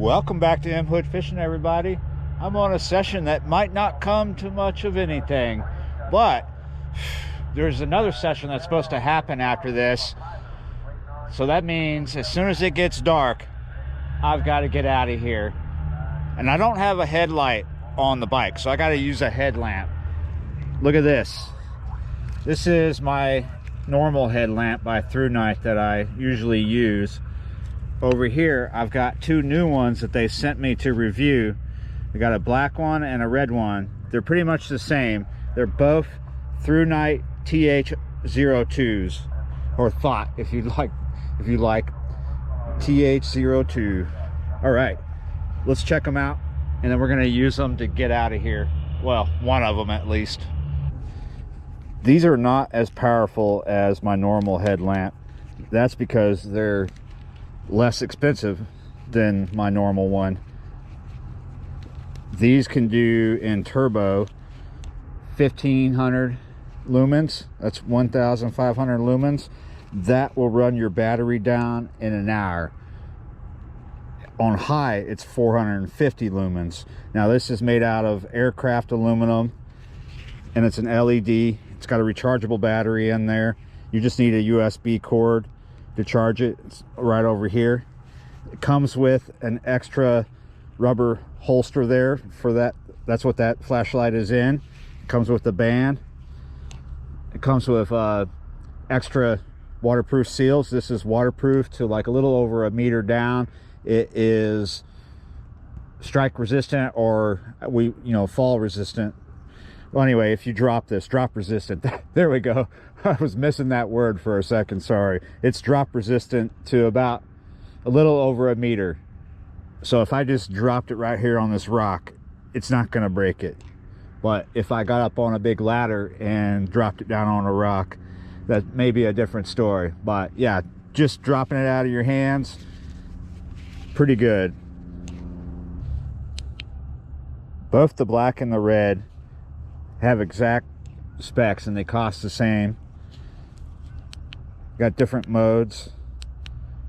Welcome back to Input Fishing, everybody. I'm on a session that might not come to much of anything, but there's another session that's supposed to happen after this. So that means as soon as it gets dark, I've got to get out of here. And I don't have a headlight on the bike, so I got to use a headlamp. Look at this. This is my normal headlamp by Thrunite that I usually use. Over here, I've got two new ones that they sent me to review. They got a black one and a red one. They're pretty much the same. They're both Thrunite TH02s, or Thought, if you like TH02. All right, let's check them out, and then we're gonna use them to get out of here. Well, one of them at least. These are not as powerful as my normal headlamp. That's because they're less expensive than my normal one. These can do in turbo 1500 lumens. That's 1500 lumens. That will run your battery down in an hour. On high, it's 450 lumens. Now this is made out of aircraft aluminum, and it's an LED. It's got a rechargeable battery in there. You just need a USB cord to charge it. It's right over here. It comes with an extra rubber holster there for that. That's what that flashlight is in. It comes with the band. It comes with extra waterproof seals. This is waterproof to like a little over 1 meter down. It is strike resistant, or fall resistant. Well, anyway, if you drop this, drop resistant. There we go. I was missing that word for a second, sorry. It's drop resistant to about a little over 1 meter. So if I just dropped it right here on this rock, it's not gonna break it. But if I got up on a big ladder and dropped it down on a rock, that may be a different story. But yeah, just dropping it out of your hands, pretty good. Both the black and the red have exact specs, and they cost the same. Got different modes.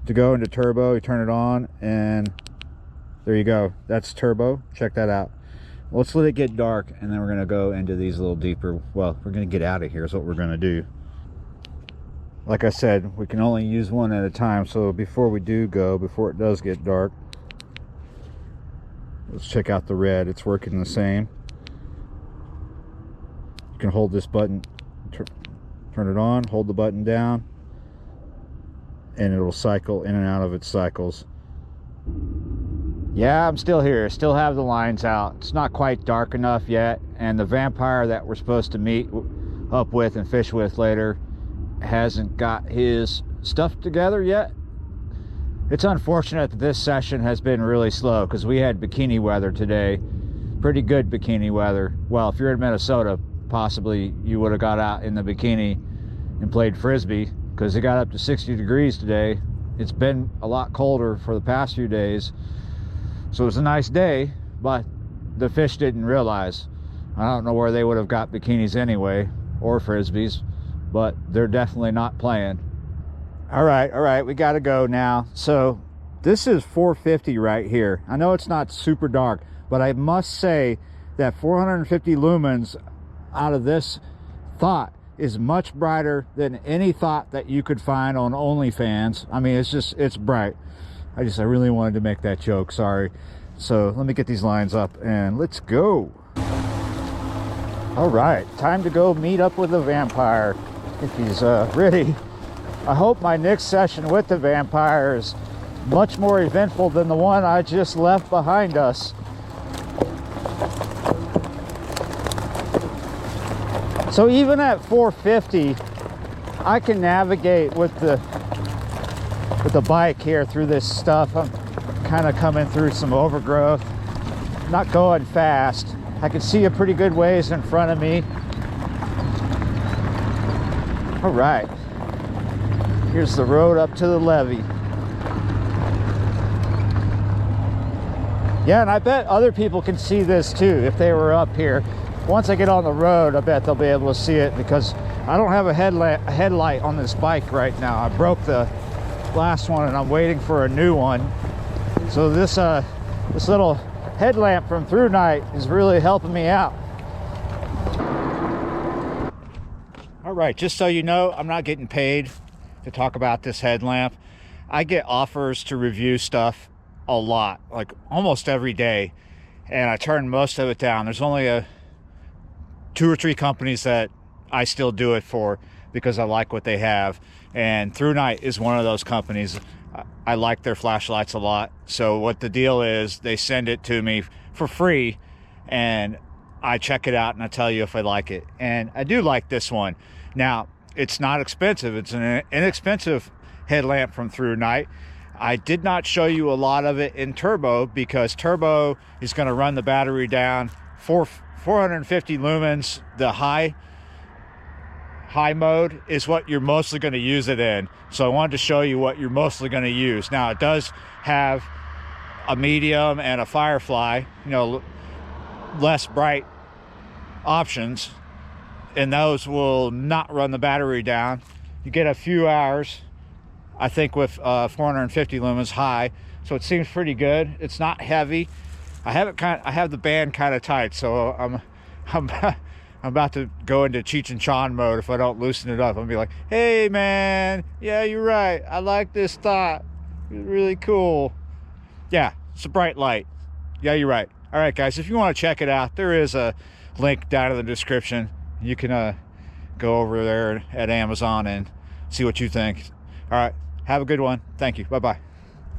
To go into turbo, you turn it on, and there you go. That's turbo. Check that out. Let's let it get dark, and then we're going to go into these a little deeper. Well, we're going to get out of here is what we're going to do. Like I said, we can only use one at a time, so before we do go, before it does get dark, let's check out the red. It's working the same. You can hold this button, turn it on, hold the button down, and it'll cycle in and out of its cycles. Yeah, I'm still here. Still have the lines out. It's not quite dark enough yet, and the vampire that we're supposed to meet up with and fish with later hasn't got his stuff together yet. It's unfortunate that this session has been really slow because we had bikini weather today. Pretty good bikini weather. Well, if you're in Minnesota, possibly you would have got out in the bikini and played frisbee, because it got up to 60 degrees today. It's been a lot colder for the past few days, so it was a nice day, but the fish didn't realize. I don't know where they would have got bikinis anyway, or frisbees, but they're definitely not playing. All right, we gotta go now. So this is 450 right here. I know it's not super dark, but I must say that 450 lumens out of this Thought is much brighter than any Thought that you could find on OnlyFans. I mean, it's bright. I really wanted to make that joke, sorry. So let me get these lines up and let's go. All right, time to go meet up with the vampire if he's ready. I hope my next session with the vampire is much more eventful than the one I just left behind us. So even at 450, I can navigate with the bike here through this stuff. I'm kind of coming through some overgrowth, not going fast. I can see a pretty good ways in front of me. All right, here's the road up to the levee. Yeah, and I bet other people can see this too if they were up here. Once I get on the road, I bet they'll be able to see it, because I don't have a headlight on this bike right now. I broke the last one and I'm waiting for a new one. So this This little headlamp from Thrunite is really helping me out. All right, just so you know, I'm not getting paid to talk about this headlamp. I get offers to review stuff a lot, like almost every day, and I turn most of it down. There's only 2 or 3 companies that I still do it for because I like what they have, and Thrunite is one of those companies. I like their flashlights a lot. So what the deal is, they send it to me for free, and I check it out and I tell you if I like it. And I do like this one. Now, it's not expensive. It's an inexpensive headlamp from Thrunite. I did not show you a lot of it in turbo because turbo is going to run the battery down 450 lumens. The high mode is what you're mostly going to use it in. So I wanted to show you what you're mostly going to use. Now, it does have a medium and a firefly, you know, less bright options, and those will not run the battery down. You get a few hours, I think, with 450 lumens high, so it seems pretty good. It's not heavy. I have the band kind of tight, so I'm about to go into Cheech and Chong mode if I don't loosen it up. I'll be like, hey man, yeah, you're right, I like this thought, it's really cool. Yeah, it's a bright light. Yeah, you're right. All right, guys, if you want to check it out, there is a link down in the description. You can go over there at Amazon and see what you think. All right, have a good one. Thank you. Bye-bye.